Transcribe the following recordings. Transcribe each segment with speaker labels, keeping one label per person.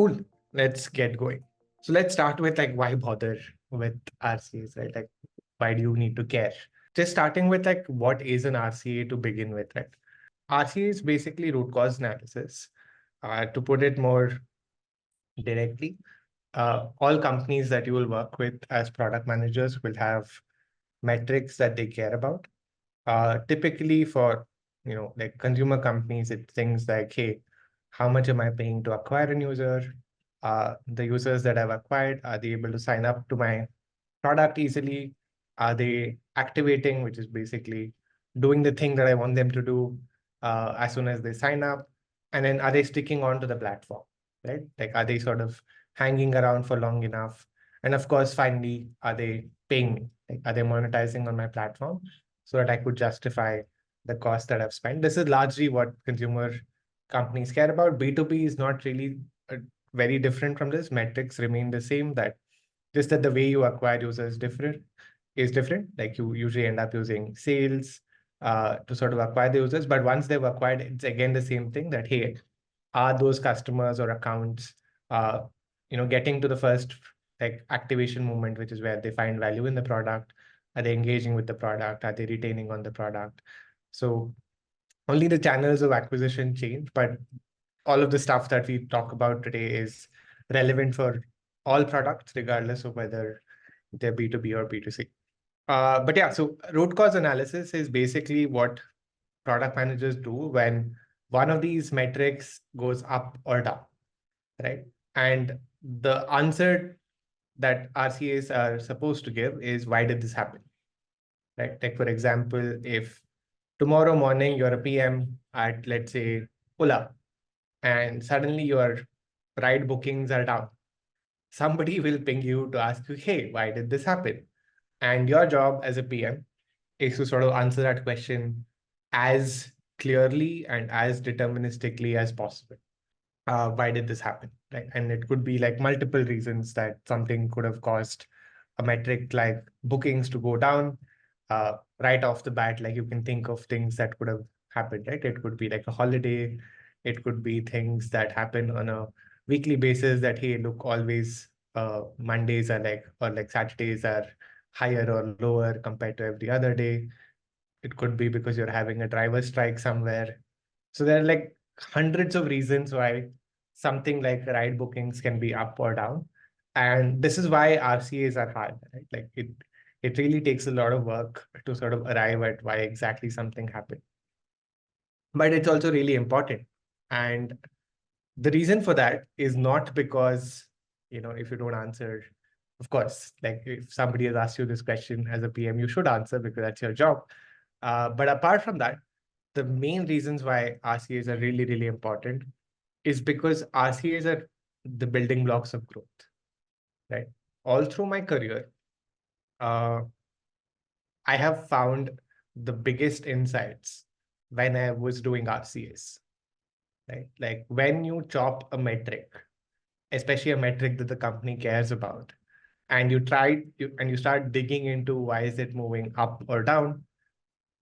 Speaker 1: Cool. Let's get going. So let's start with like why bother with RCAs, right? Like why do you need to care? Just starting with like what is an RCA to begin with, right? RCA is basically root cause analysis. To put it more directly, all companies that you will work with as product managers will have metrics that they care about. Typically for, like consumer companies, it's things like, hey, how much am I paying to acquire a user? The users that I've acquired, are they able to sign up to my product easily? Are they activating, which is basically doing the thing that I want them to do as soon as they sign up? And then are they sticking on to the platform, right? Like, are they sort of hanging around for long enough? And of course, finally, are they paying me? Like, are they monetizing on my platform so that I could justify the cost that I've spent? This is largely what consumer companies care about. B2B is not really very different from this. Metrics remain the same, that just that the way you acquire users is different. Like you usually end up using sales to sort of acquire the users, but once they've acquired, it's again the same thing, that hey, are those customers or accounts uh, getting to the first like activation moment, which is where they find value in the product? Are they engaging with the product? Are they retaining on the product? So only the channels of acquisition change, but all of the stuff that we talk about today is relevant for all products, regardless of whether they're B2B or B2C. But yeah, so root cause analysis is basically what product managers do when one of these metrics goes up or down, right? And the answer that RCAs are supposed to give is, why did this happen, right? Like, for example, if tomorrow morning you're a PM at, let's say, Ola, and suddenly your ride bookings are down, somebody will ping you to ask you, hey, why did this happen? And your job as a PM is to sort of answer that question as clearly and as deterministically as possible. Why did this happen? Right. And it could be like multiple reasons that something could have caused a metric like bookings to go down. Right off the bat, like you can think of things that could have happened, right? It could be like a holiday. It could be things that happen on a weekly basis, that, hey, look, always Mondays are like, or like Saturdays are higher or lower compared to every other day. It could be because you're having a driver strike somewhere. So there are like hundreds of reasons why something like ride bookings can be up or down. And this is why RCAs are hard, right? Like it really takes a lot of work to sort of arrive at why exactly something happened. But it's also really important. And the reason for that is not because, if you don't answer, of course, like if somebody has asked you this question as a PM, you should answer because that's your job. But apart from that, the main reasons why RCAs are really, really important is because RCAs are the building blocks of growth, right? All through my career, uh, I have found the biggest insights when I was doing RCAs, right? Like when you chop a metric, especially a metric that the company cares about, and you start digging into why is it moving up or down,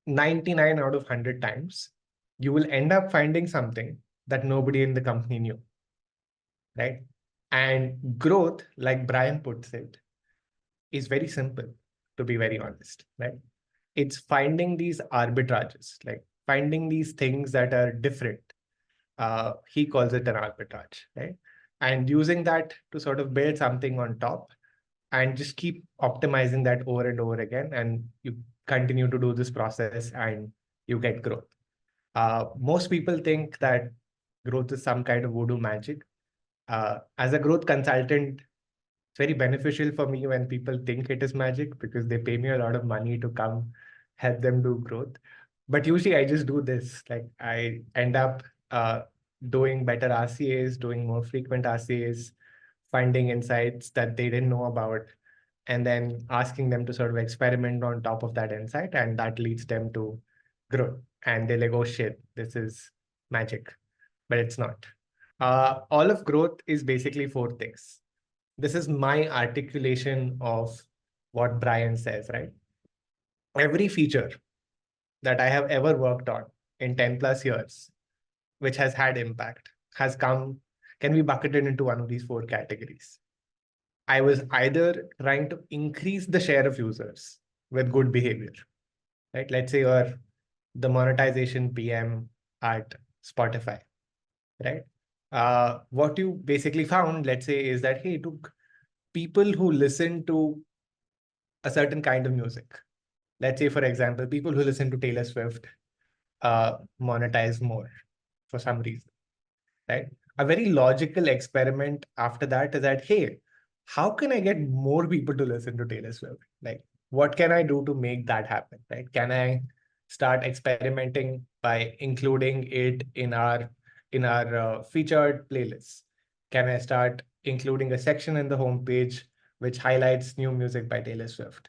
Speaker 1: 99 out of 100 times, you will end up finding something that nobody in the company knew, right? And growth, like Brian puts it, is very simple, to be very honest, right? It's finding these arbitrages, like finding these things that are different. He calls it an arbitrage, right? And using that to sort of build something on top and just keep optimizing that over and over again. And you continue to do this process and you get growth. Most people think that growth is some kind of voodoo magic. As a growth consultant, it's very beneficial for me when people think it is magic because they pay me a lot of money to come help them do growth. But usually I just do this. Like I end up doing better RCAs, doing more frequent RCAs, finding insights that they didn't know about, and then asking them to sort of experiment on top of that insight. And that leads them to growth. And they're like, oh shit, this is magic. But it's not. All of growth is basically four things. This is my articulation of what Brian says, right? Every feature that I have ever worked on in 10 plus years, which has had impact, has come can be bucketed into one of these four categories. I was either trying to increase the share of users with good behavior, right? Let's say you're the monetization PM at Spotify, right? What you basically found, let's say, is that, hey, to people who listen to a certain kind of music, let's say, for example, people who listen to Taylor Swift monetize more for some reason, right? A very logical experiment after that is that, hey, how can I get more people to listen to Taylor Swift? Like, what can I do to make that happen, right? Can I start experimenting by including it in our featured playlists? Can I start including a section in the homepage which highlights new music by Taylor Swift?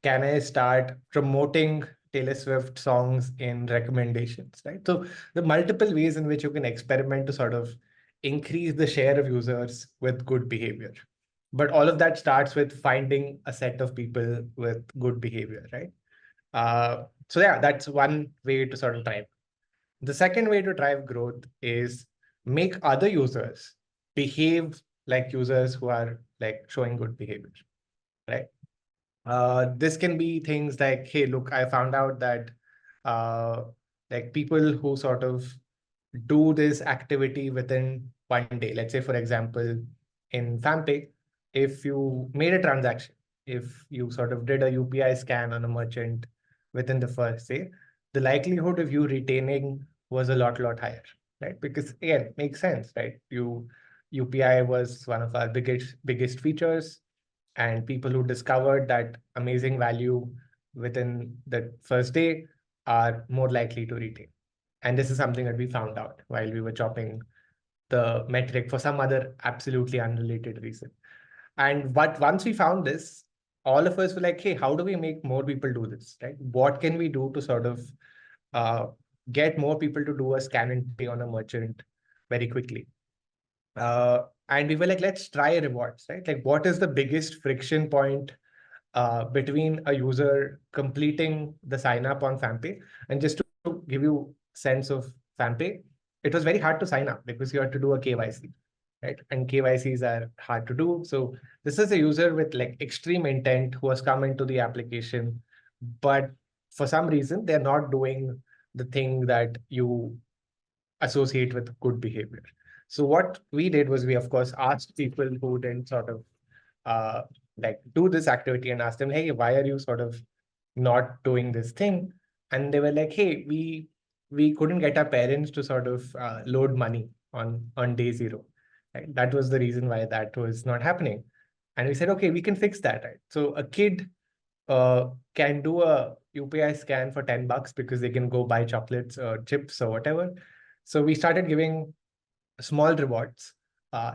Speaker 1: Can I start promoting Taylor Swift songs in recommendations, right? So the multiple ways in which you can experiment to sort of increase the share of users with good behavior. But all of that starts with finding a set of people with good behavior, right? So yeah, that's one way to sort of drive. The second way to drive growth is make other users behave like users who are like showing good behavior, right? This can be things like, hey, look, I found out that uh, like people who sort of do this activity within one day. Let's say, for example, in FamPay, if you made a transaction, if you sort of did a UPI scan on a merchant within the first day, the likelihood of you retaining was a lot higher, right? Because again, it makes sense, right? UPI was one of our biggest features, and people who discovered that amazing value within the first day are more likely to retain. And this is something that we found out while we were chopping the metric for some other absolutely unrelated reason. And but once we found this, all of us were like, hey, how do we make more people do this, right? What can we do to sort of uh, get more people to do a scan and pay on a merchant very quickly? And we were like, let's try rewards, right? Like, what is the biggest friction point between a user completing the sign up on FamPay? And just to give you sense of FamPay, it was very hard to sign up because you had to do a KYC, right? And KYCs are hard to do. So this is a user with like extreme intent who has come into the application, but for some reason they're not doing the thing that you associate with good behavior. So what we did was we of course asked people who didn't sort of uh, like do this activity and asked them, hey, why are you sort of not doing this thing? And they were like, hey, we couldn't get our parents to sort of load money on day zero. Right? That was the reason why that was not happening. And we said, okay, we can fix that. Right? So a kid can do a UPI scan for $10 because they can go buy chocolates or chips or whatever. So we started giving small rewards,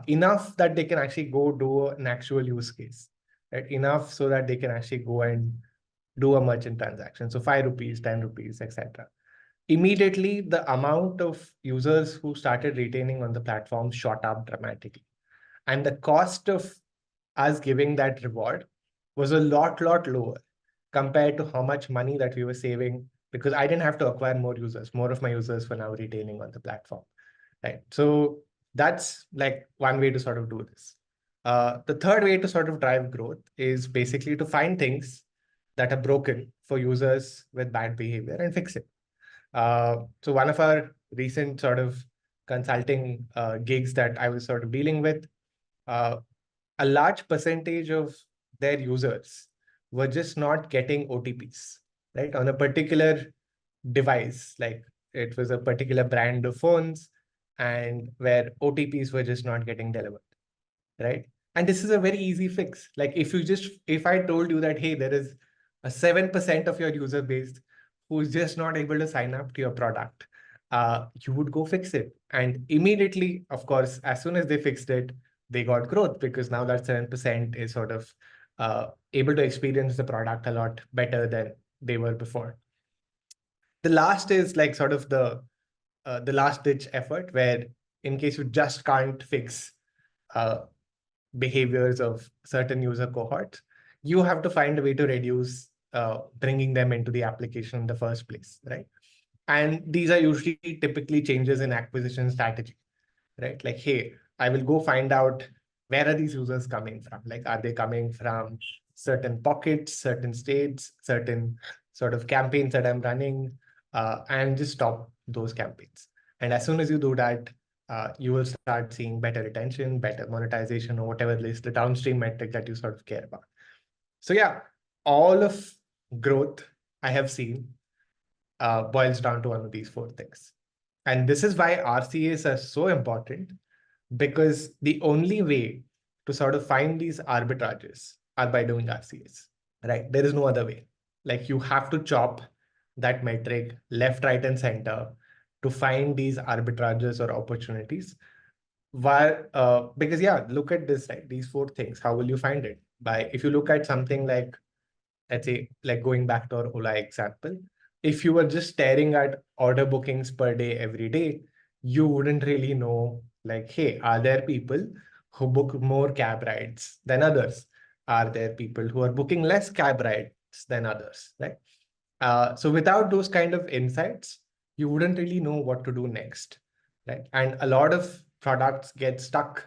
Speaker 1: enough that they can actually go do an actual use case, right? Enough so that they can actually go and do a merchant transaction. So 5 rupees, 10 rupees, etc. Immediately, the amount of users who started retaining on the platform shot up dramatically. And the cost of us giving that reward was a lot lower compared to how much money that we were saving because I didn't have to acquire more users. More of my users were now retaining on the platform, right? So that's like one way to sort of do this. The third way to sort of drive growth is basically to find things that are broken for users with bad behavior and fix it. So one of our recent sort of consulting gigs that I was sort of dealing with, uh, a large percentage of their users were just not getting OTPs, right? On a particular device, like it was a particular brand of phones, and where OTPs were just not getting delivered, right? And this is a very easy fix. Like if I told you that, hey, there is a 7% of your user base who's just not able to sign up to your product, you would go fix it. And immediately, of course, as soon as they fixed it, they got growth because now that 7% is sort of able to experience the product a lot better than they were before. The last is like sort of the last ditch effort where in case you just can't fix uh, behaviors of certain user cohorts, you have to find a way to reduce bringing them into the application in the first place, right? And these are usually typically changes in acquisition strategy, right? Like, hey, I will go find out where are these users coming from? Like, are they coming from certain pockets, certain states, certain sort of campaigns that I'm running, and just stop those campaigns. And as soon as you do that, you will start seeing better retention, better monetization, or whatever it is, the downstream metric that you sort of care about. So yeah, all of growth I have seen boils down to one of these four things. And this is why RCAs are so important, because the only way to sort of find these arbitrages are by doing RCAs, right? There is no other way. Like, you have to chop that metric left, right, and center to find these arbitrages or opportunities. Why? Because yeah, look at this, right? These four things. How will you find it? By, if you look at something like, let's say, like going back to our Ola example, if you were just staring at order bookings per day every day, you wouldn't really know, like, hey, are there people who book more cab rides than others? Are there people who are booking less cab rides than others, right? So without those kind of insights, you wouldn't really know what to do next, right? And a lot of products get stuck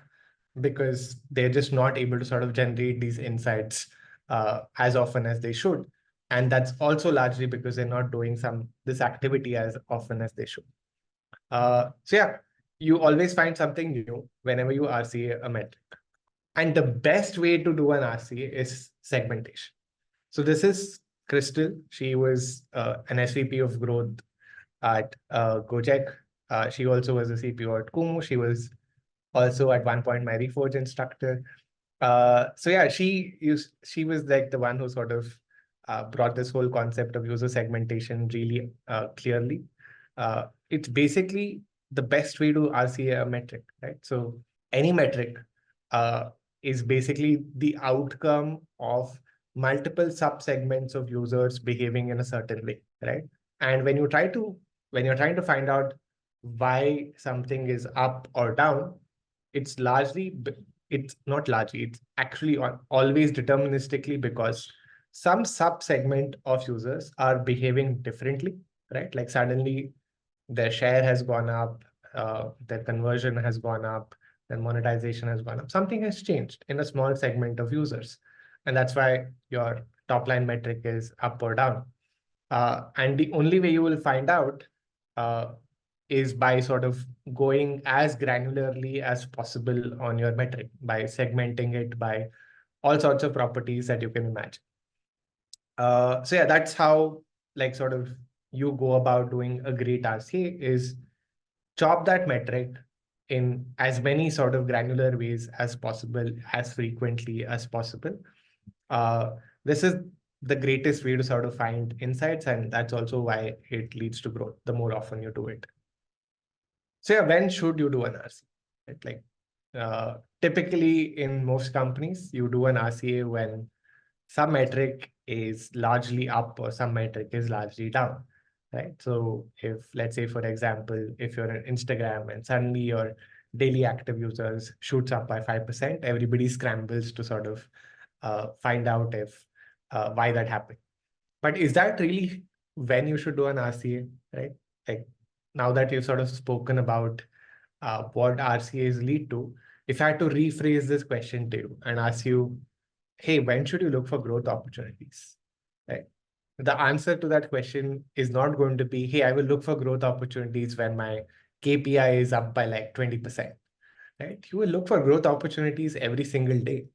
Speaker 1: because they're just not able to sort of generate these insights as often as they should. And that's also largely because they're not doing this activity as often as they should. So yeah, you always find something new whenever you RCA a metric. And the best way to do an RCA is segmentation. So this is Crystal. She was an SVP of growth at Gojek. She also was a CPO at Kumu. She was also at one point my Reforge instructor. So yeah, she was like the one who sort of brought this whole concept of user segmentation really clearly. It's basically the best way to RCA a metric, right? So any metric uh, is basically the outcome of multiple sub-segments of users behaving in a certain way, right? And when you're trying to find out why something is up or down, it's largely, it's not largely, it's actually always deterministically, because some sub-segment of users are behaving differently, right? Like suddenly their share has gone up, their conversion has gone up, their monetization has gone up. Something has changed in a small segment of users. And that's why your top line metric is up or down. And the only way you will find out uh, is by sort of going as granularly as possible on your metric, by segmenting it by all sorts of properties that you can imagine. So yeah, that's how, like, sort of you go about doing a great RCA, is chop that metric in as many sort of granular ways as possible, as frequently as possible. Uh, this is the greatest way to sort of find insights, and that's also why it leads to growth the more often you do it. So yeah, when should you do an RCA? Right? Like typically in most companies, you do an RCA when some metric is largely up or some metric is largely down, right? So if, let's say, for example, if you're on Instagram and suddenly your daily active users shoots up by 5%, everybody scrambles to sort of find out if why that happened. But is that really when you should do an RCA, right? Like, now that you've sort of spoken about what RCAs lead to, if I had to rephrase this question to you and ask you, hey, when should you look for growth opportunities? Right? The answer to that question is not going to be, hey, I will look for growth opportunities when my KPI is up by like 20%. Right? You will look for growth opportunities every single day.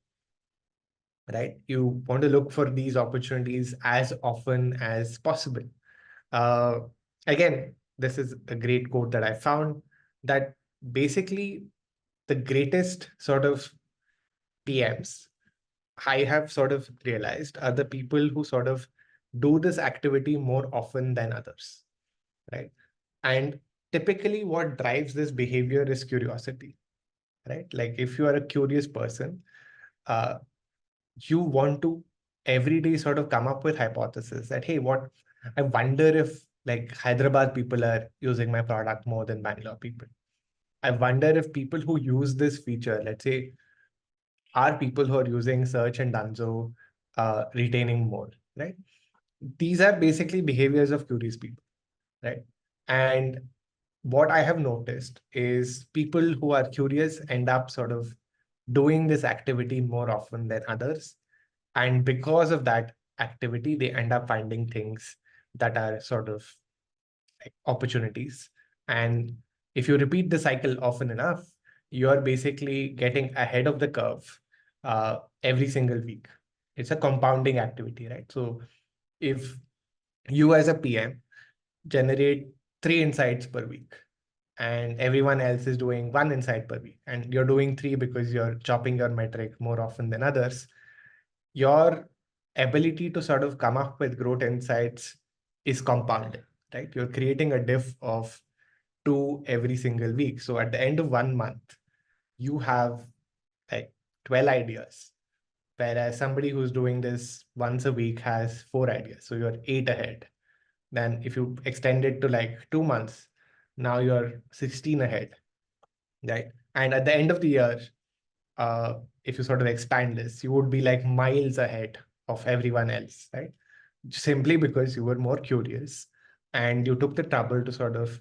Speaker 1: Right? You want to look for these opportunities as often as possible. Uh, Again, this is a great quote that I found, that basically the greatest sort of PMs I have sort of realized are the people who sort of do this activity more often than others, right? And typically what drives this behavior is curiosity, right? Like, if you are a curious person, uh, you want to every day sort of come up with hypotheses that, hey, I wonder if like Hyderabad people are using my product more than Bangalore people. I wonder if people who use this feature, let's say, are people who are using search and Dunzo retaining more, right? These are basically behaviors of curious people, right? And what I have noticed is people who are curious end up sort of doing this activity more often than others. And because of that activity, they end up finding things that are sort of like opportunities. And if you repeat the cycle often enough, you're basically getting ahead of the curve every single week. It's a compounding activity, right? So if you as a PM generate 3 insights per week, and everyone else is doing 1 insight per week, and you're doing three because you're chopping your metric more often than others, your ability to sort of come up with growth insights is compounded, right? You're creating a diff of two every single week. So at the end of 1 month, you have like 12 ideas, whereas somebody who's doing this once a week has 4 ideas. So you're eight ahead. Then if you extend it to like 2 months, now you're 16 ahead, right? And at the end of the year, if you sort of expand this, you would be like miles ahead of everyone else, right? Simply because you were more curious and you took the trouble to sort of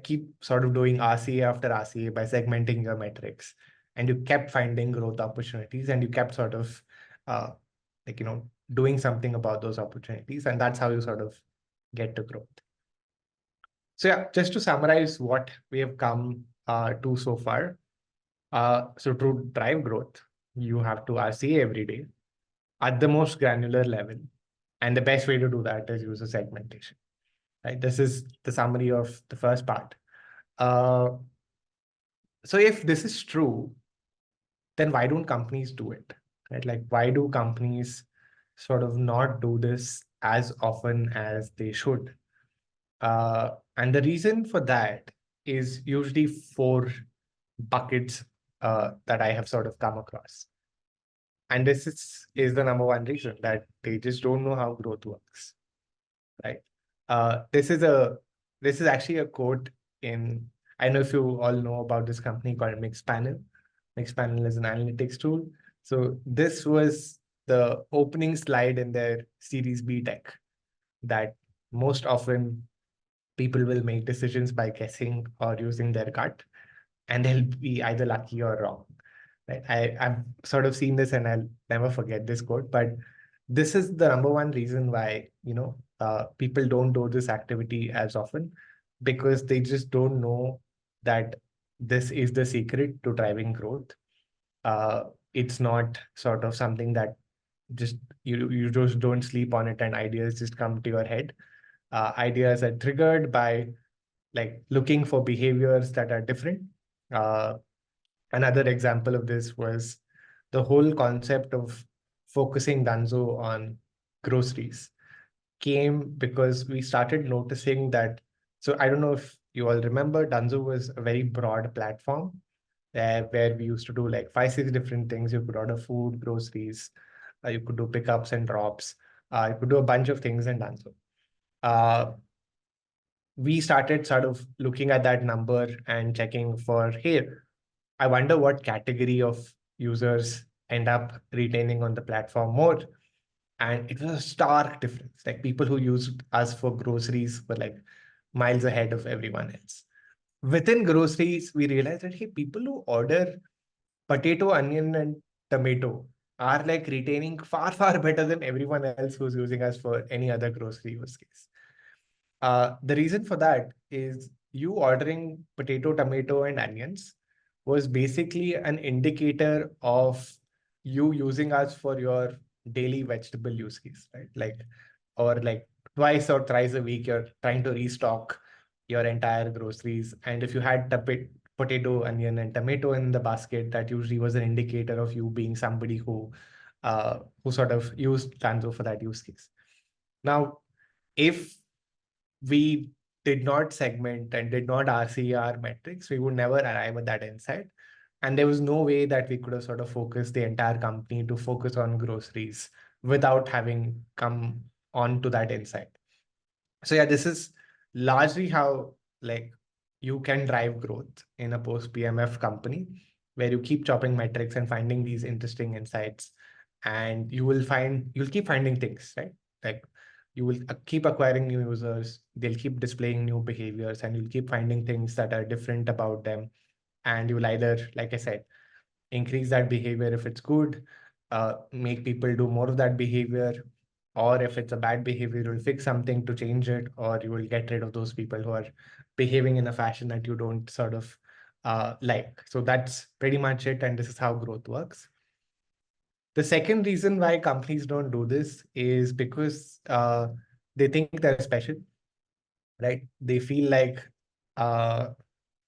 Speaker 1: keep sort of doing RCA after RCA by segmenting your metrics, and you kept finding growth opportunities, and you kept sort of uh, like doing something about those opportunities, and that's how you sort of get to growth. So yeah, just to summarize what we have come to so far. So to drive growth, you have to RCA every day at the most granular level. And the best way to do that is use a segmentation, right? This is the summary of the first part. Uh, so if this is true, then why don't companies do it, right? Like, why do companies sort of not do this as often as they should? And the reason for that is usually four buckets that I have sort of come across. And this is the number one reason, that they just don't know how growth works, right? This is actually a quote in, I know if you all know about this company called Mixpanel. Mixpanel is an analytics tool. So this was the opening slide in their Series B deck, that most often people will make decisions by guessing or using their gut, and they'll be either lucky or wrong. Right? I've sort of seen this and I'll never forget this quote, but this is the number one reason why, people don't do this activity as often, because they just don't know that this is the secret to driving growth. It's not sort of something that just you just don't sleep on it and ideas just come to your head. Ideas are triggered by like looking for behaviors that are different. Uh, Another example of this was the whole concept of focusing Danzo on groceries came because we started noticing that. So I don't know if you all remember, Danzo was a very broad platform where we used to do like 5, 6 different things. You could order food, groceries, you could do pickups and drops, you could do a bunch of things in Danzo. Uh, we started sort of looking at that number and checking for, hey, I wonder what category of users end up retaining on the platform more. And it was a stark difference. Like people who used us for groceries were like miles ahead of everyone else. Within groceries, we realized that, hey, people who order potato, onion, and tomato are like retaining far, far better than everyone else who's using us for any other grocery use case. The reason for that is you ordering potato, tomato, and onions was basically an indicator of you using us for your daily vegetable use case, right? Like, or like twice or thrice a week, you're trying to restock your entire groceries. And if you had potato, onion, and tomato in the basket, that usually was an indicator of you being somebody who sort of used Tanzo for that use case. Now, if we did not segment and did not RCR metrics, we would never arrive at that insight. And there was no way that we could have sort of focused the entire company to focus on groceries without having come on to that insight. So yeah, this is largely how like you can drive growth in a post PMF company, where you keep chopping metrics and finding these interesting insights, and you'll keep finding things, right? Like you will keep acquiring new users, they'll keep displaying new behaviors, and you'll keep finding things that are different about them. And you'll either, like I said, increase that behavior if it's good, make people do more of that behavior, or if it's a bad behavior, you'll fix something to change it, or you will get rid of those people who are behaving in a fashion that you don't sort of like. So that's pretty much it. And this is how growth works. The second reason why companies don't do this is because they think they're special, right? They feel like, uh,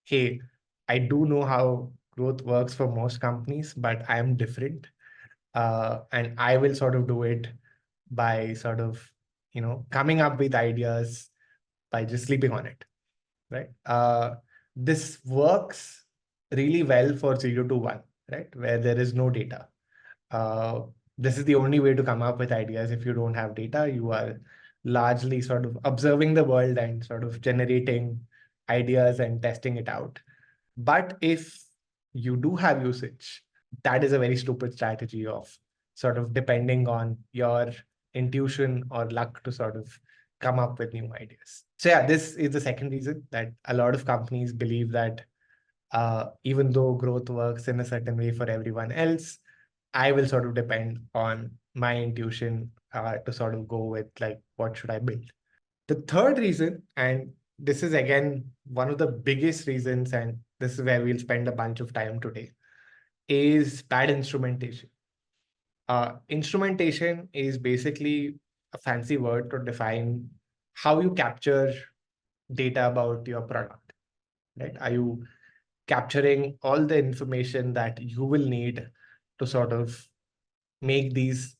Speaker 1: hey, I do know how growth works for most companies, but I am different. And I will sort of do it by sort of, coming up with ideas by just sleeping on it, right? This works really well for 0 to 1, right? Where there is no data. Uh, this is the only way to come up with ideas. If you don't have data, you are largely sort of observing the world and sort of generating ideas and testing it out. But if you do have usage, that is a very stupid strategy of sort of depending on your intuition or luck to sort of come up with new ideas. So yeah, this is the second reason that a lot of companies believe that even though growth works in a certain way for everyone else, I will sort of depend on my intuition to sort of go with like, what should I build? The third reason, and this is again one of the biggest reasons, and this is where we'll spend a bunch of time today, is bad instrumentation. Instrumentation is basically a fancy word to define how you capture data about your product, right? Are you capturing all the information that you will need to sort of make these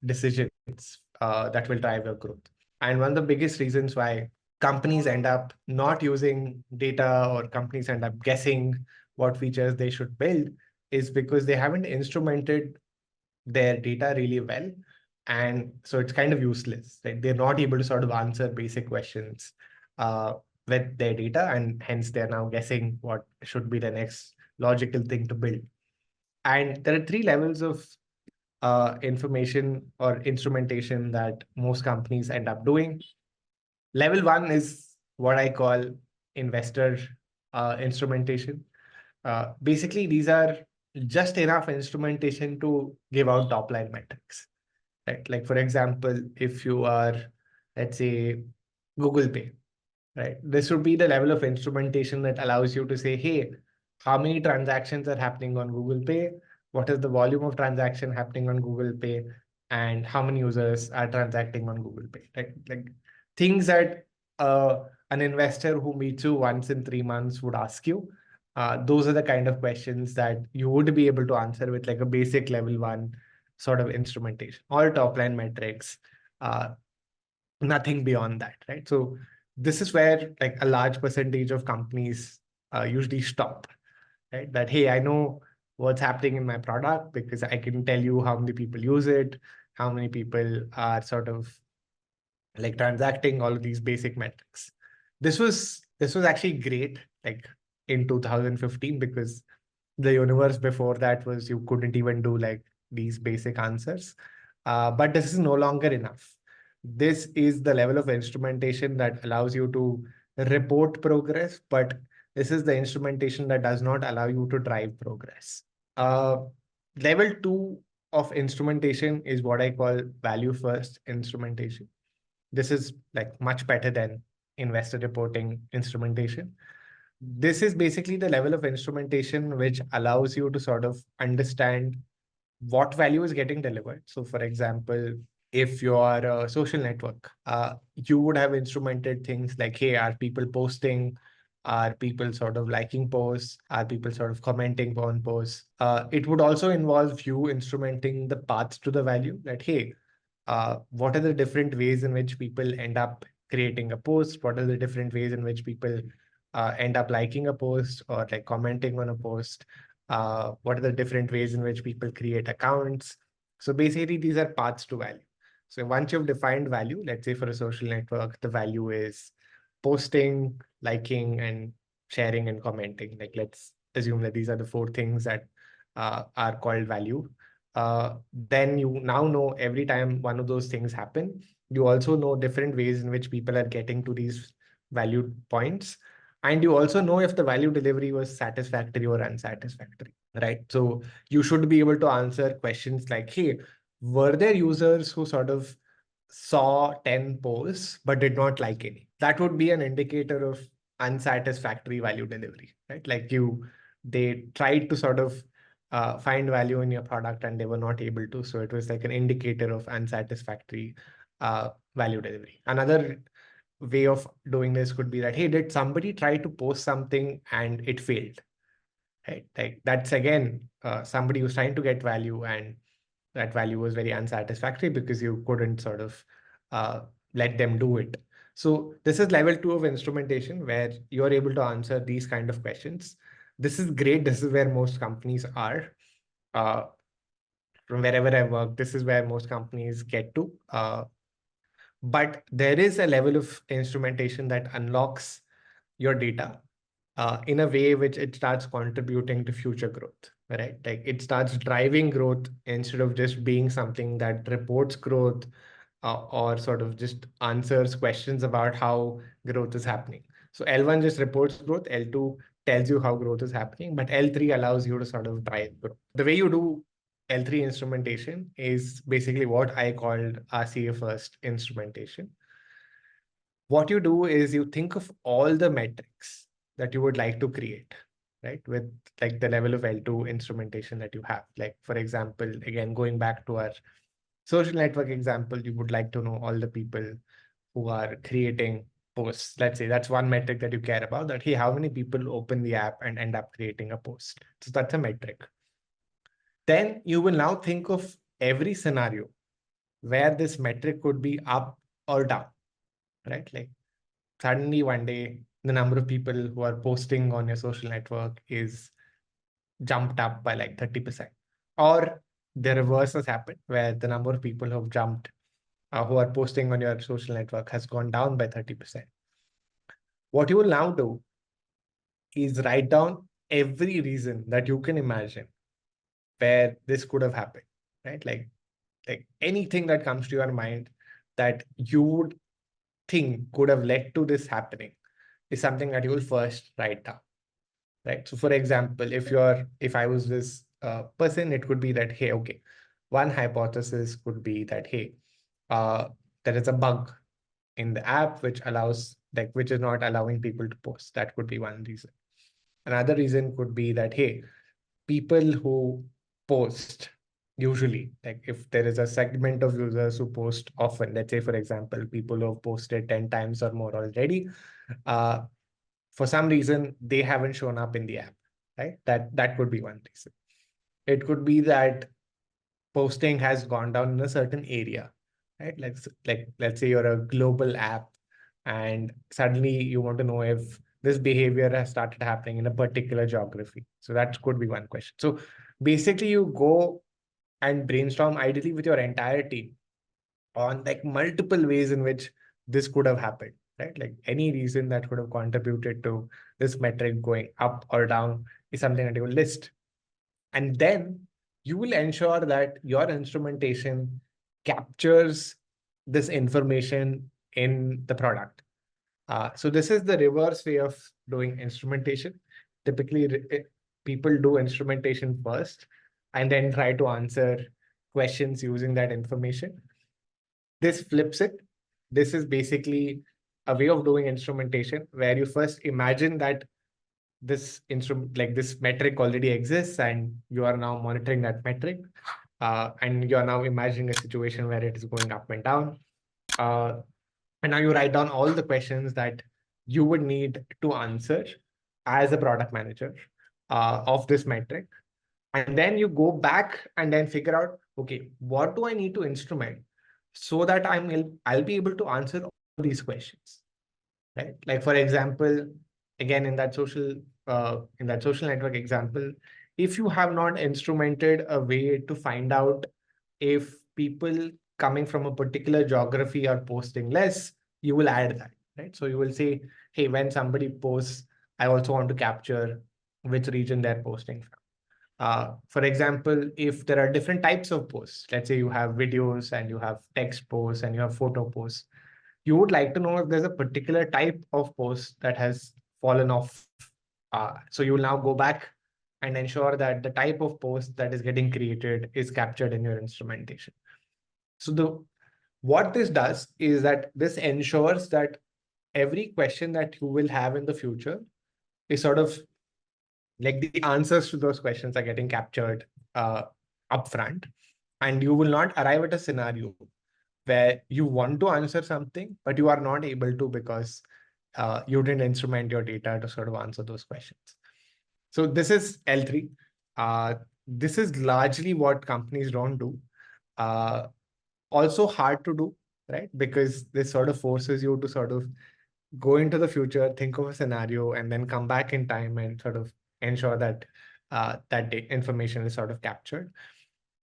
Speaker 1: decisions that will drive your growth? And one of the biggest reasons why companies end up not using data, or companies end up guessing what features they should build, is because they haven't instrumented their data really well. And so it's kind of useless, right? They're not able to sort of answer basic questions uh, with their data, and hence they're now guessing what should be the next logical thing to build. And there are three levels of information or instrumentation that most companies end up doing. Level one is what I call investor instrumentation. Basically, these are just enough instrumentation to give out top line metrics, right? Like, for example, if you are, let's say, Google Pay, right? This would be the level of instrumentation that allows you to say, hey, how many transactions are happening on Google Pay? What is the volume of transaction happening on Google Pay? And how many users are transacting on Google Pay, right? Like things that an investor who meets you once in 3 months would ask you. Those are the kind of questions that you would be able to answer with like a basic level one sort of instrumentation, all top line metrics, uh, nothing beyond that, right? So this is where like a large percentage of companies usually stop, right? That, hey, I know what's happening in my product because I can tell you how many people use it, how many people are sort of like transacting, all of these basic metrics. This was actually great like in 2015, because the universe before that was you couldn't even do like these basic answers. But this is no longer enough. This is the level of instrumentation that allows you to report progress, but this is the instrumentation that does not allow you to drive progress. Uh, Level two of instrumentation is what I call value first instrumentation. This is like much better than investor reporting instrumentation. This is basically the level of instrumentation which allows you to sort of understand what value is getting delivered. So, for example, if you are a social network, you would have instrumented things like, hey, are people posting? Are people sort of liking posts? Are people sort of commenting on posts? It would also involve you instrumenting the paths to the value, that, hey, what are the different ways in which people end up creating a post? What are the different ways in which people end up liking a post or like commenting on a post? What are the different ways in which people create accounts? So basically, these are paths to value. So once you've defined value, let's say for a social network, the value is posting, liking, and sharing and commenting. Like, let's assume that these are the four things that are called value. Then you now know every time one of those things happen, You also know different ways in which people are getting to these valued points. And you also know if the value delivery was satisfactory or unsatisfactory, right? So you should be able to answer questions like, hey, were there users who sort of saw 10 posts but did not like any? That would be an indicator of unsatisfactory value delivery, right? Like they tried to sort of find value in your product and they were not able to. So it was like an indicator of unsatisfactory value delivery. Another way of doing this could be that, hey, did somebody try to post something and it failed? Right? Like that's again somebody who's trying to get value and that value was very unsatisfactory because you couldn't sort of uh, let them do it. So this is level 2 of instrumentation where you're able to answer these kind of questions. This is great. This is where most companies are. Uh, from wherever I work, this is where most companies get to. But there is a level of instrumentation that unlocks your data in a way which it starts contributing to future growth, right? Like it starts driving growth instead of just being something that reports growth or sort of just answers questions about how growth is happening. So L1 just reports growth, L2 tells you how growth is happening, but L3 allows you to sort of drive growth. The way you do L3 instrumentation is basically what I called RCA first instrumentation. What you do is you think of all the metrics that you would like to create, right? With like the level of L2 instrumentation that you have. Like, for example, again, going back to our social network example, you would like to know all the people who are creating posts. Let's say that's one metric that you care about, that, hey, how many people open the app and end up creating a post? So that's a metric. Then you will now think of every scenario where this metric could be up or down, right? Like suddenly one day, the number of people who are posting on your social network is jumped up by like 30%. Or the reverse has happened where the number of people who have jumped, who are posting on your social network has gone down by 30%. What you will now do is write down every reason that you can imagine where this could have happened, right? Like anything that comes to your mind that you would think could have led to this happening is something that you will first write down, right? So for example, if I was this person, it could be that, hey, okay, one hypothesis could be that, hey, there is a bug in the app which is not allowing people to post. That could be one reason. Another reason could be that, hey, people who post usually, like if there is a segment of users who post often, let's say, for example, people who have posted 10 times or more already, uh, for some reason, they haven't shown up in the app, right? That could be one reason. It could be that posting has gone down in a certain area, right? Like let's say you're a global app and suddenly you want to know if this behavior has started happening in a particular geography. So that could be one question. So basically you go and brainstorm ideally with your entire team on like multiple ways in which this could have happened, right? Like any reason that could have contributed to this metric going up or down is something that you will list. And then you will ensure that your instrumentation captures this information in the product. So this is the reverse way of doing instrumentation. Typically, people do instrumentation first and then try to answer questions using that information. This flips it. This is basically a way of doing instrumentation where you first imagine that this instrument, like this metric already exists and you are now monitoring that metric. And you are now imagining a situation where it is going up and down. And now you write down all the questions that you would need to answer as a product manager of this metric. And then you go back and then figure out, okay, what do I need to instrument so that I'll be able to answer all these questions, right? Like for example, again in that social network example, if you have not instrumented a way to find out if people coming from a particular geography are posting less, you will add that, right? So you will say, hey, when somebody posts, I also want to capture which region they're posting from. For example, if there are different types of posts, let's say you have videos and you have text posts and you have photo posts, you would like to know if there's a particular type of post that has fallen off. So you will now go back and ensure that the type of post that is getting created is captured in your instrumentation. So what this does is that this ensures that every question that you will have in the future is sort of like the answers to those questions are getting captured uh, upfront, and you will not arrive at a scenario where you want to answer something but you are not able to because you didn't instrument your data to sort of answer those questions. So this is L3. This is largely what companies don't do. Uh, Also hard to do, right? Because this sort of forces you to sort of go into the future, think of a scenario, and then come back in time and sort of ensure that that information is sort of captured.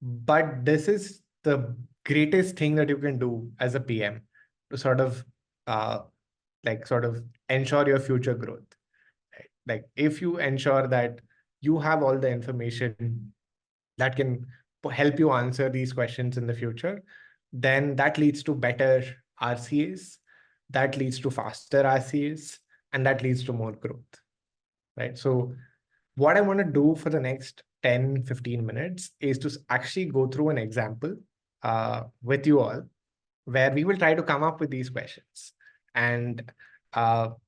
Speaker 1: But this is the greatest thing that you can do as a PM to sort of uh, sort of ensure your future growth. Right? Like if you ensure that you have all the information that can help you answer these questions in the future, then that leads to better RCAs, that leads to faster RCAs, and that leads to more growth, right? So what I want to do for the next 10, 15 minutes is to actually go through an example with you all where we will try to come up with these questions. And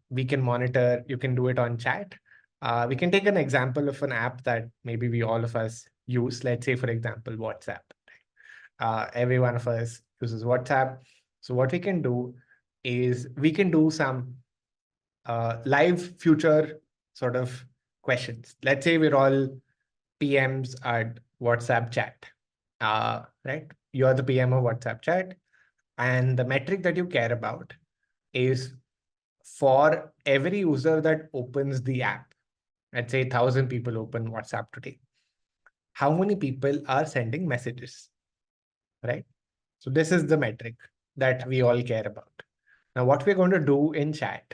Speaker 1: we can monitor, you can do it on chat. We can take an example of an app that maybe we all of us use. Let's say, for example, WhatsApp. Every one of us uses WhatsApp. So what we can do is we can do some live future sort of questions. Let's say we're all PMs at WhatsApp chat, right? You're the PM of WhatsApp chat. And the metric that you care about is for every user that opens the app, let's say 1,000 people open WhatsApp today, how many people are sending messages, right? So this is the metric that we all care about. Now, what we're going to do in chat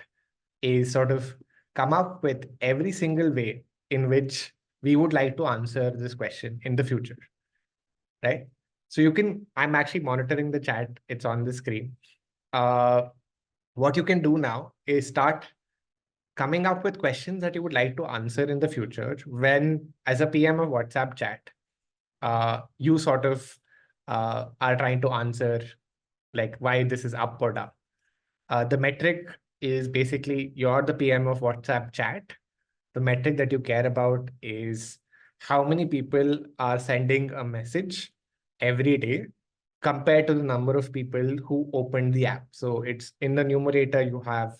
Speaker 1: is sort of come up with every single way in which we would like to answer this question in the future, right? So I'm actually monitoring the chat. It's on the screen. What you can do now is start coming up with questions that you would like to answer in the future when, as a PM of WhatsApp chat, you sort of are trying to answer like why this is up or down. The metric is basically you're the PM of WhatsApp chat. The metric that you care about is how many people are sending a message every day compared to the number of people who opened the app. So it's in the numerator, you have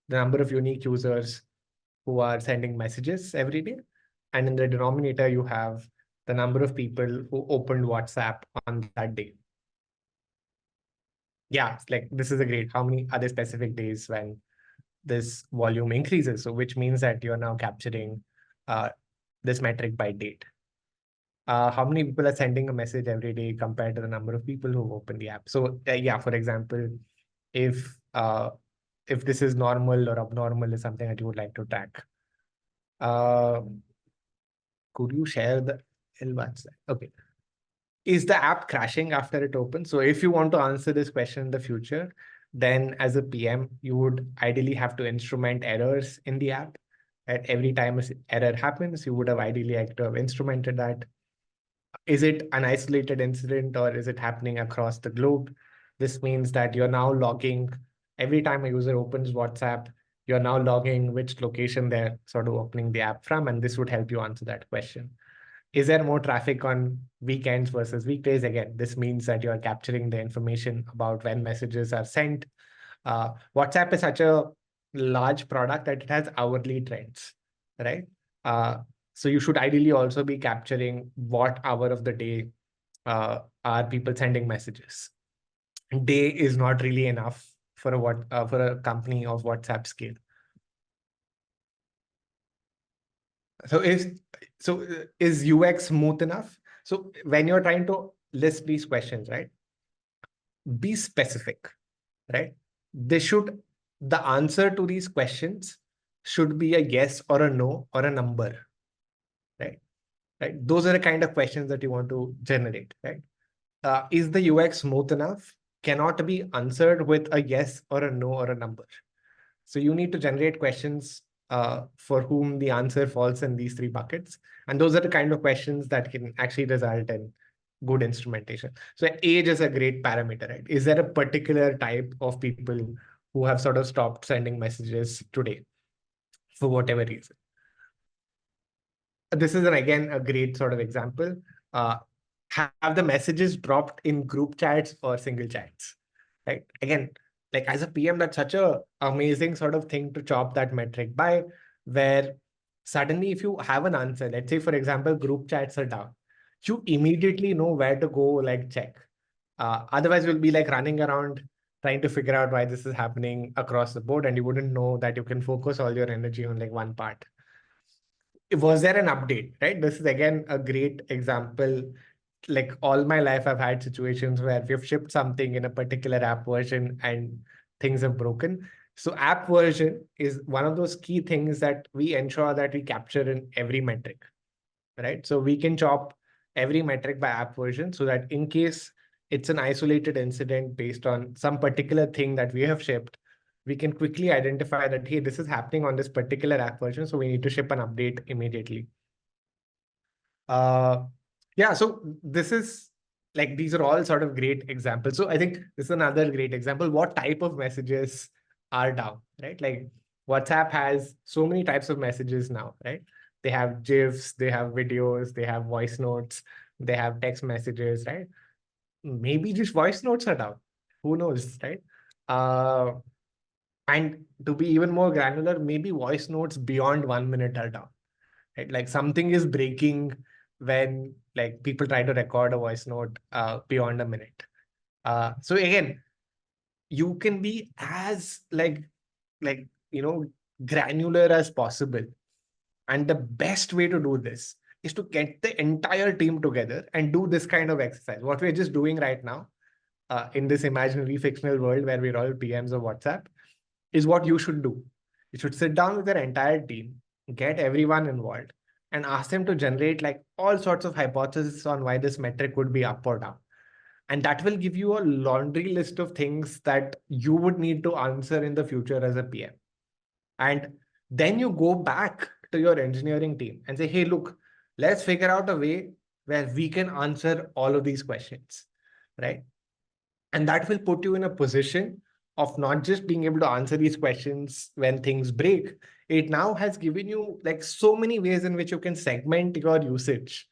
Speaker 1: the number of unique users who are sending messages every day. And in the denominator, you have the number of people who opened WhatsApp on that day. Yeah, it's like this is a great. How many other specific days when this volume increases? So which means that you're now capturing this metric by date. How many people are sending a message every day compared to the number of people who open the app? So yeah, for example, if this is normal or abnormal is something that you would like to track. Could you share the L1 slide? Okay. Is the app crashing after it opens? So if you want to answer this question in the future, then as a PM, you would ideally have to instrument errors in the app. At every time an error happens, you would have ideally had to have instrumented that. Is it an isolated incident or is it happening across the globe? This means that you're now logging every time a user opens WhatsApp, you're now logging which location they're sort of opening the app from, and this would help you answer that question. Is there more traffic on weekends versus weekdays? Again, this means that you are capturing the information about when messages are sent. WhatsApp is such a large product that it has hourly trends, right? So you should ideally also be capturing what hour of the day are people sending messages. Day is not really enough for a company of WhatsApp scale. So is UX smooth enough? So when you're trying to list these questions, right? Be specific, right? The answer to these questions should be a yes or a no or a number, right? right? Those are the kind of questions that you want to generate, right? Is the UX smooth enough? Cannot be answered with a yes or a no or a number. So you need to generate questions for whom the answer falls in these three buckets. And those are the kind of questions that can actually result in good instrumentation. So age is a great parameter, right? Is there a particular type of people who have sort of stopped sending messages today for whatever reason? This is again a great sort of example. Uh, have the messages dropped in group chats or single chats, right? Again, like as a PM, that's such a amazing sort of thing to chop that metric by, where suddenly if you have an answer, let's say for example, group chats are down, you immediately know where to go, like check. Otherwise, you'll be like running around trying to figure out why this is happening across the board, and you wouldn't know that you can focus all your energy on like one part. Was there an update, right? This is again a great example. Like all my life, I've had situations where we've shipped something in a particular app version and things have broken. So app version is one of those key things that we ensure that we capture in every metric, right? So we can chop every metric by app version so that in case it's an isolated incident based on some particular thing that we have shipped, we can quickly identify that, hey, this is happening on this particular app version, so we need to ship an update immediately. Uh, yeah, so this is like, these are all sort of great examples. So I think this is another great example. What type of messages are down, right? Like WhatsApp has so many types of messages now, right? They have GIFs, they have videos, they have voice notes, they have text messages, right? Maybe just voice notes are down. Who knows, right? Uh, and to be even more granular, maybe voice notes beyond 1 minute are down, right? Like something is breaking when like people try to record a voice note beyond a minute. So again, you can be as like you know granular as possible. And the best way to do this is to get the entire team together and do this kind of exercise. What we're just doing right now in this imaginary fictional world where we're all PMs of WhatsApp is what you should do. You should sit down with your entire team, get everyone involved, and ask them to generate like all sorts of hypotheses on why this metric would be up or down. And that will give you a laundry list of things that you would need to answer in the future as a PM. And then you go back to your engineering team and say, hey, look, let's figure out a way where we can answer all of these questions, right? And that will put you in a position of not just being able to answer these questions when things break. It now has given you like so many ways in which you can segment your usage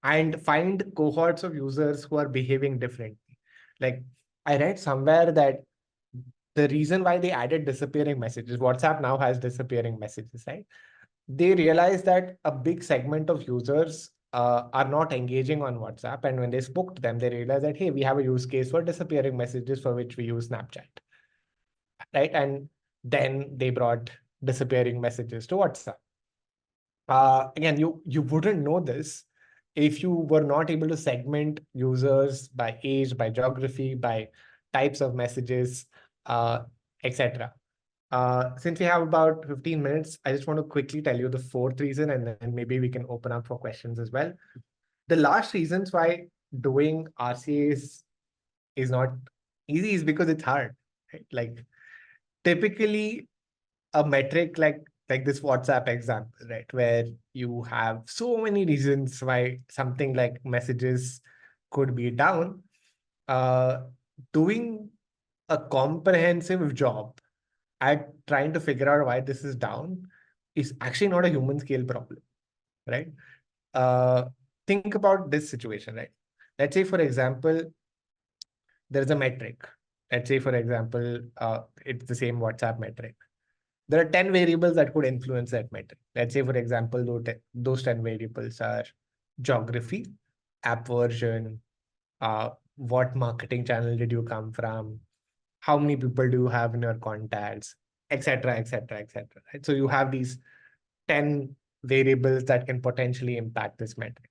Speaker 1: and find cohorts of users who are behaving differently. Like I read somewhere that the reason why they added disappearing messages, WhatsApp now has disappearing messages, right? They realized that a big segment of users are not engaging on WhatsApp. And when they spoke to them, they realized that, hey, we have a use case for disappearing messages for which we use Snapchat, right? And then they brought disappearing messages to WhatsApp. Again, you wouldn't know this if you were not able to segment users by age, by geography, by types of messages, etc. Since we have about 15 minutes, I just want to quickly tell you the fourth reason, and then maybe we can open up for questions as well. The last reasons why doing RCAs is not easy is because it's hard, right? Like typically a metric like this WhatsApp example, right, where you have so many reasons why something like messages could be down. Uh, doing a comprehensive job at trying to figure out why this is down is actually not a human scale problem, right? Uh, think about this situation, right? Let's say, for example, there's a metric. Let's say, for example, it's the same WhatsApp metric. There are 10 variables that could influence that metric. Let's say, for example, those 10 variables are geography, app version, what marketing channel did you come from, how many people do you have in your contacts, etc., etc., etc. Right? So you have these 10 variables that can potentially impact this metric.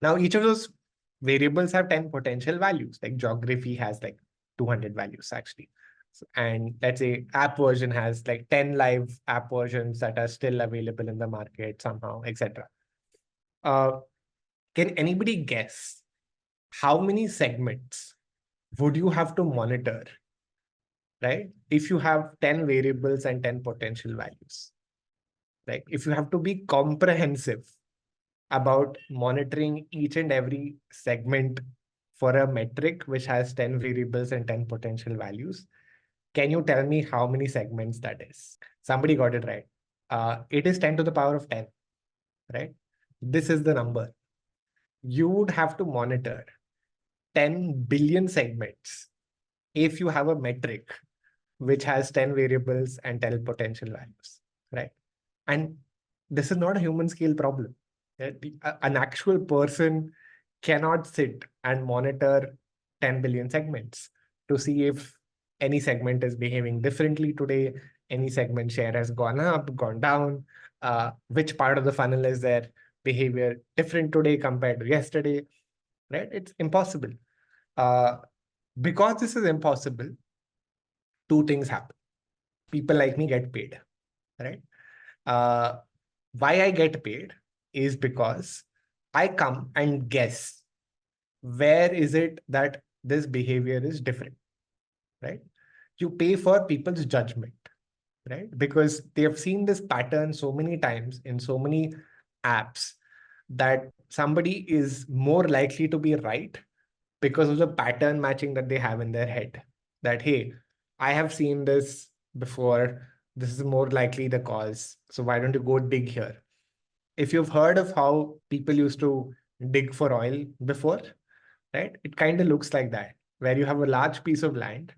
Speaker 1: Now, each of those variables have 10 potential values. Like geography has like 200 values actually. And let's say app version has like 10 live app versions that are still available in the market somehow, etc. Can anybody guess how many segments would you have to monitor, right? If you have 10 variables and 10 potential values, right? If you have to be comprehensive about monitoring each and every segment for a metric which has 10 variables and 10 potential values, can you tell me how many segments that is? Somebody got it right. It is 10 to the power of 10, right? This is the number. You would have to monitor 10 billion segments if you have a metric which has 10 variables and 10 potential values, right? And this is not a human scale problem. An actual person cannot sit and monitor 10 billion segments to see if any segment is behaving differently today, any segment share has gone up, gone down, which part of the funnel is their behavior different today compared to yesterday, right? It's impossible. Uh, because this is impossible, two things happen. People like me get paid, right? Uh, why I get paid is because I come and guess where is it that this behavior is different, right? You pay for people's judgment, right? Because they have seen this pattern so many times in so many apps that somebody is more likely to be right because of the pattern matching that they have in their head. That, hey, I have seen this before. This is more likely the cause. So why don't you go dig here? If you've heard of how people used to dig for oil before, right? It kind of looks like that, where you have a large piece of land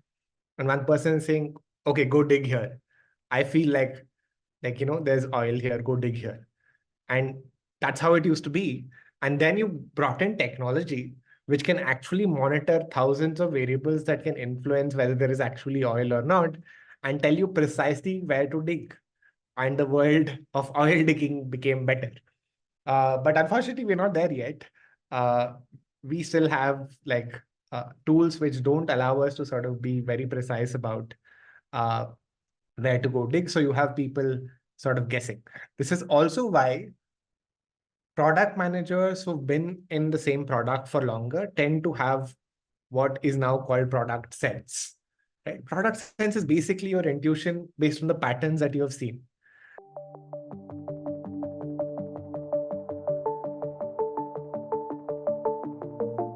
Speaker 1: and one person is saying, okay, go dig here. I feel like, there's oil here, go dig here. And that's how it used to be. And then you brought in technology, which can actually monitor thousands of variables that can influence whether there is actually oil or not, and tell you precisely where to dig. And the world of oil digging became better. But unfortunately, we're not there yet. Uh, we still have tools which don't allow us to sort of be very precise about uh, where to go dig. So you have people sort of guessing. This is also why product managers who've been in the same product for longer tend to have what is now called product sense. Right? Product sense is basically your intuition based on the patterns that you have seen.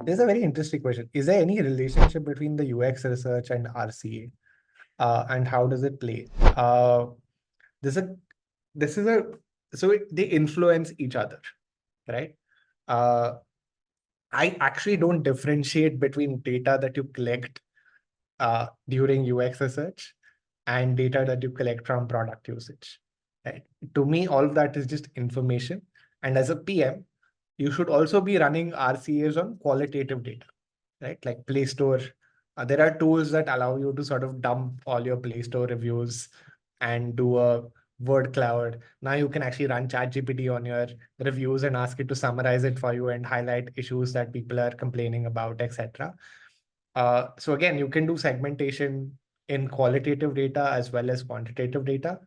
Speaker 1: This is a very interesting question. Is there any relationship between the UX research and RCA? And how does it play? This is a, this is a they influence each other, right? Uh, I actually don't differentiate between data that you collect during UX research and data that you collect from product usage. Right? To me, all of that is just information. And as a PM, you should also be running RCAs on qualitative data, right? Like Play Store. There are tools that allow you to sort of dump all your Play Store reviews and do a word cloud. Now you can actually run ChatGPT on your reviews and ask it to summarize it for you and highlight issues that people are complaining about, etc. So again, you can do segmentation in qualitative data as well as quantitative data,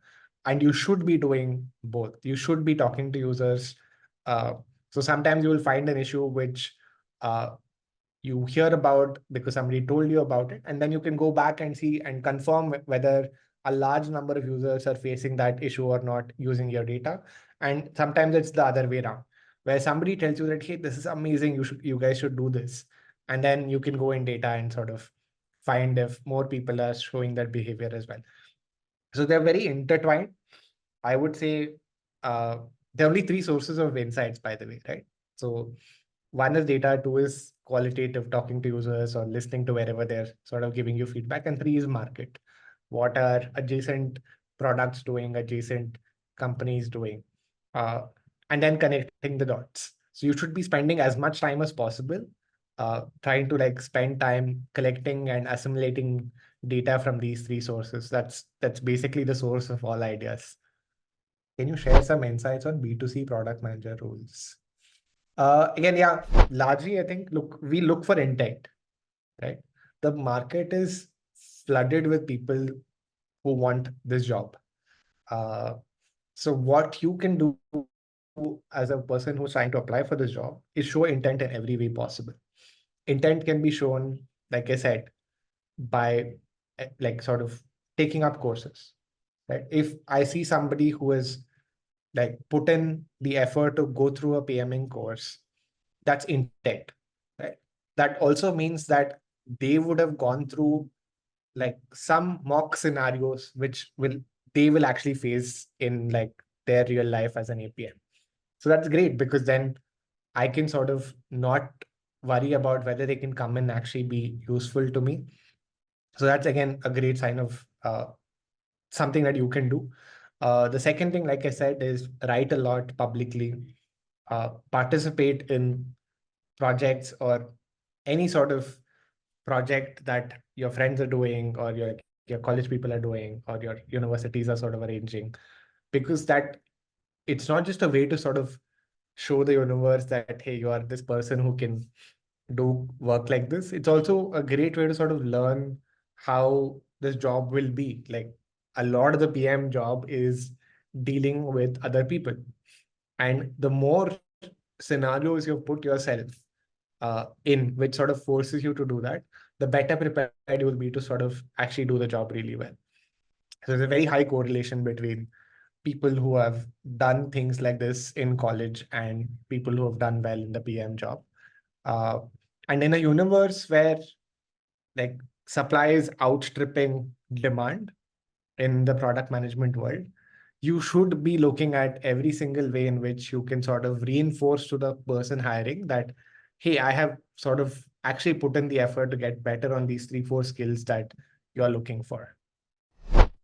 Speaker 1: and you should be doing both. You should be talking to users. Uh, so sometimes you will find an issue which uh, you hear about because somebody told you about it, and then you can go back and see and confirm whether a large number of users are facing that issue or not using your data. And sometimes it's the other way around, where somebody tells you that, hey, this is amazing, you guys should do this, and then you can go in data and sort of find if more people are showing that behavior as well. So they're very intertwined. I would say there are only three sources of insights, by the way, right? So one is data, two is qualitative, talking to users or listening to wherever they're sort of giving you feedback, and three is market. What are adjacent products doing, adjacent companies doing, uh, and then connecting the dots. So you should be spending as much time as possible trying to spend time collecting and assimilating data from these three sources. That's basically the source of all ideas. Can you share some insights on B2C product manager roles? Again, yeah, largely, I think, we look for intent, right? The market is flooded with people who want this job. So what you can do as a person who's trying to apply for this job, is show intent in every way possible. Intent can be shown, like I said, by like sort of taking up courses. Right? If I see somebody who is like put in the effort to go through a PMing course, that's intent, right? That also means that they would have gone through like some mock scenarios which will they will actually face in like their real life as an APM. So that's great because then I can sort of not worry about whether they can come and actually be useful to me. So that's again a great sign of something that you can do. The second thing, like I said, is write a lot publicly, participate in projects or any sort of project that your friends are doing or your college people are doing or your universities are sort of arranging, because that it's not just a way to sort of show the universe that hey, you are this person who can do work like this. It's also a great way to sort of learn how this job will be. Like a lot of the PM job is dealing with other people. And the more scenarios you put yourself in, which sort of forces you to do that, the better prepared you will be to sort of actually do the job really well. So there's a very high correlation between people who have done things like this in college and people who have done well in the PM job. Uh, and in a universe where like supply is outstripping demand in the product management world, you should be looking at every single way in which you can sort of reinforce to the person hiring that, hey, I have sort of actually put in the effort to get better on these 3, 4 skills that you're looking for.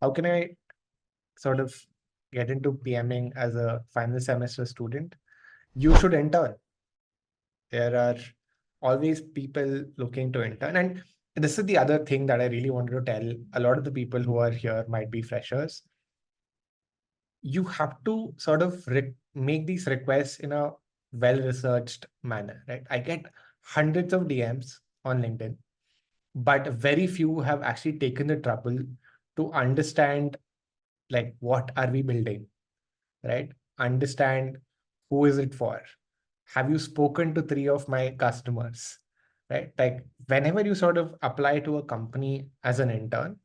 Speaker 1: How can I sort of get into PMing as a final semester student? You should intern. There are always people looking to intern. And this is the other thing that I really wanted to tell a lot of the people who are here might be freshers. You have to sort of make these requests in a well-researched manner, right? I get hundreds of DMs on LinkedIn, but very few have actually taken the trouble to understand like what are we building, right? Understand who is it for? Have you spoken to 3 of my customers, right? Like whenever you sort of apply to a company as an intern,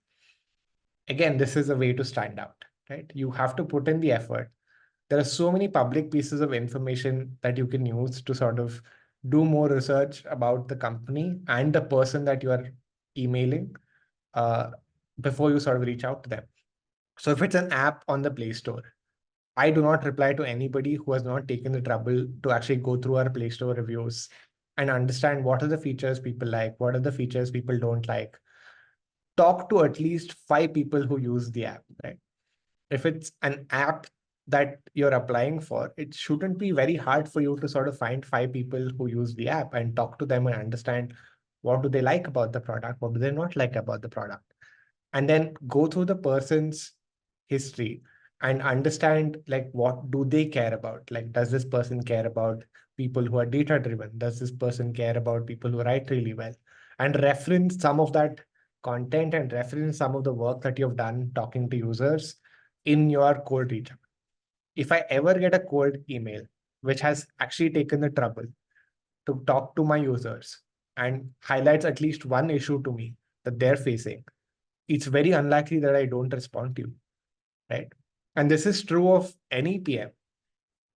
Speaker 1: again, this is a way to stand out, right? You have to put in the effort. There are so many public pieces of information that you can use to sort of do more research about the company and the person that you are emailing uh, before you sort of reach out to them. So if it's an app on the Play Store, I do not reply to anybody who has not taken the trouble to actually go through our Play Store reviews and understand what are the features people like, what are the features people don't like. Talk to at least 5 people who use the app, right? If it's an app that you're applying for, it shouldn't be very hard for you to sort of find 5 people who use the app and talk to them and understand what do they like about the product, what do they not like about the product, and then go through the person's history and understand like what do they care about. Like, does this person care about people who are data driven? Does this person care about people who write really well? And reference some of that content and reference some of the work that you've done talking to users in your cold reach out. If I ever get a cold email which has actually taken the trouble to talk to my users and highlights at least one issue to me that they're facing, it's very unlikely that I don't respond to you, right? And this is true of any PM,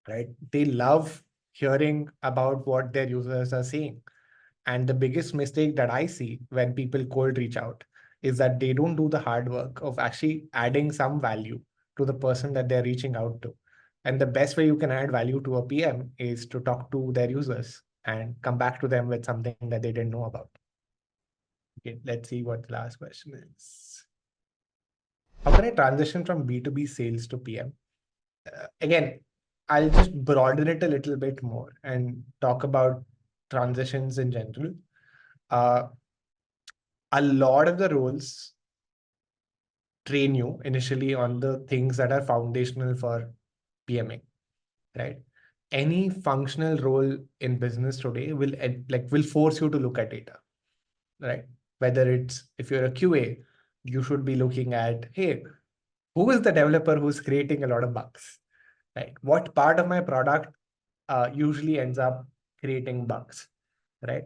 Speaker 1: right? They love hearing about what their users are saying. And the biggest mistake that I see when people cold reach out is that they don't do the hard work of actually adding some value to the person that they're reaching out to. And the best way you can add value to a PM is to talk to their users and come back to them with something that they didn't know about. Okay, let's see what the last question is. How can I transition from B2B sales to PM? Again, I'll just broaden it a little bit more and talk about transitions in general. Uh, a lot of the roles train you initially on the things that are foundational for PMing, right? Any functional role in business today will force you to look at data, right? Whether it's if you're a QA, you should be looking at, hey, who is the developer who's creating a lot of bugs? right? What part of my product usually ends up creating bugs, right?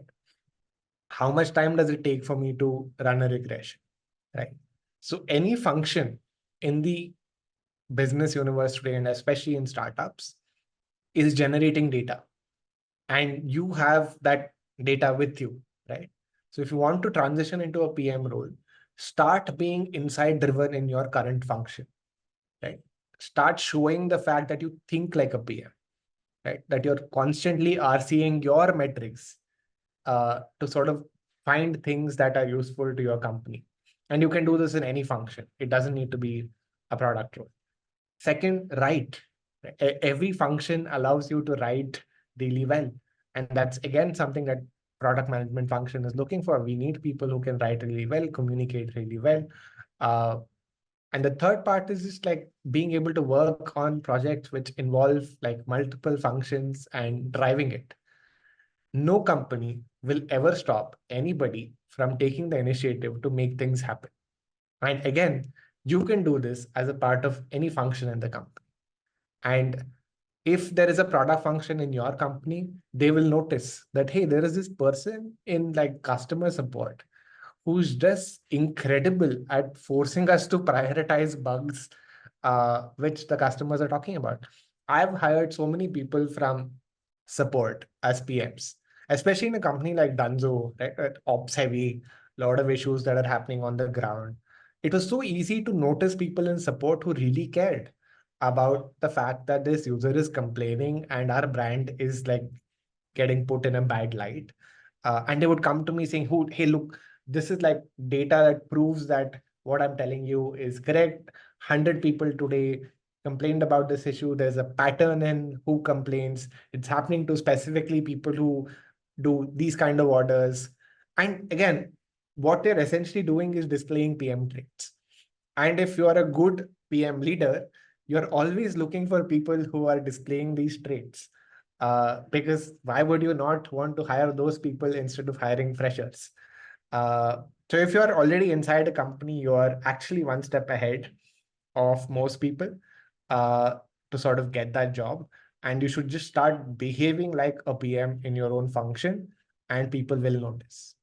Speaker 1: How much time does it take for me to run a regression, right? So any function in the business universe today, and especially in startups, is generating data, and you have that data with you, right? So if you want to transition into a PM role, start being insight driven in your current function, right? Start showing the fact that you think like a PM, right? That you're constantly RCing your metrics to sort of find things that are useful to your company. And you can do this in any function. It doesn't need to be a product role. Second, write. Every function allows you to write really well. And that's again something that product management function is looking for. We need people who can write really well, communicate really well. Uh, and the third part is just like being able to work on projects which involve like multiple functions and driving it. No company will ever stop anybody from taking the initiative to make things happen. And again, you can do this as a part of any function in the company. And if there is a product function in your company, they will notice that, hey, there is this person in like customer support who's just incredible at forcing us to prioritize bugs, which the customers are talking about. I've hired so many people from support as PMs, especially in a company like Dunzo, right? Ops heavy, a lot of issues that are happening on the ground. It was so easy to notice people in support who really cared about the fact that this user is complaining and our brand is like getting put in a bad light. And they would come to me saying, hey, look, this is like data that proves that what I'm telling you is correct. 100 people today complained about this issue. There's a pattern in who complains. It's happening to specifically people who do these kind of orders. And again, what they're essentially doing is displaying PM traits. And if you are a good PM leader, you're always looking for people who are displaying these traits. Because why would you not want to hire those people instead of hiring freshers? So if you're already inside a company, you're actually one step ahead of most people uh, to sort of get that job. And you should just start behaving like a PM in your own function, and people will notice.